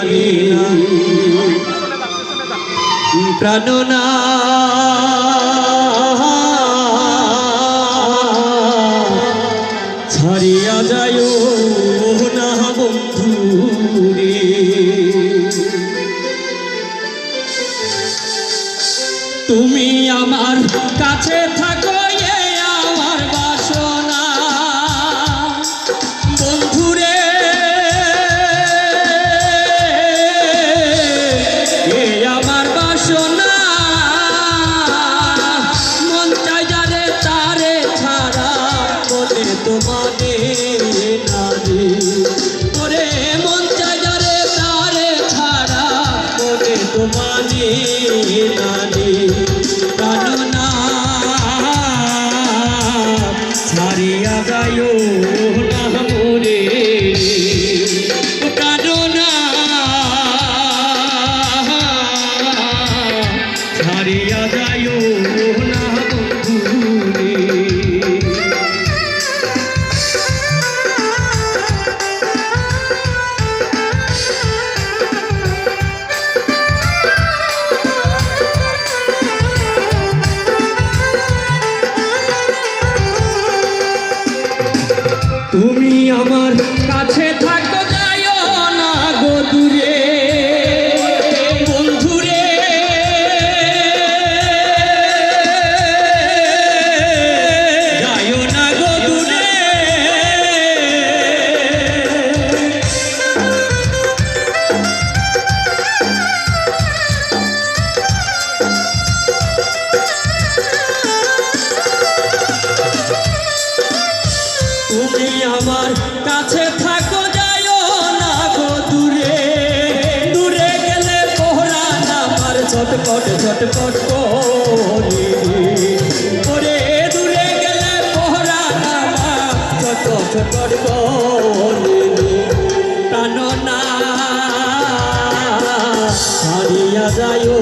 নারী প্রাণনা ছাড়িয়া যায় না বন্ধু রে। তুমি আমার কাছে থাকো আমার বাসনা বন্ধুরে, আমার বাসনা মন চাই যারে তারে ছাড়া বলে তোমারে নারী ওরে, মন চাই যারে তারে ছাড়া বলে তোমারে নারী প্রাণনা ছাড়িয়া যায় না মোরে প্রাণনা ছাড়িয়া যায় না বন্ধু রে। তুমি আমার কাছে থাকো যাইও না গো দূরে বন্ধুরে, যাইও না গো দূরে। তুমি আমার কাছে থাকো যাইও না গো দূরে, দূরে গেলে পহরান আমার ছটপট ছটপট করে ওরে, দূরে গেলে পহরান আমার ছটপট ছটপট করে প্রাণনা ছাড়িয়া যাইও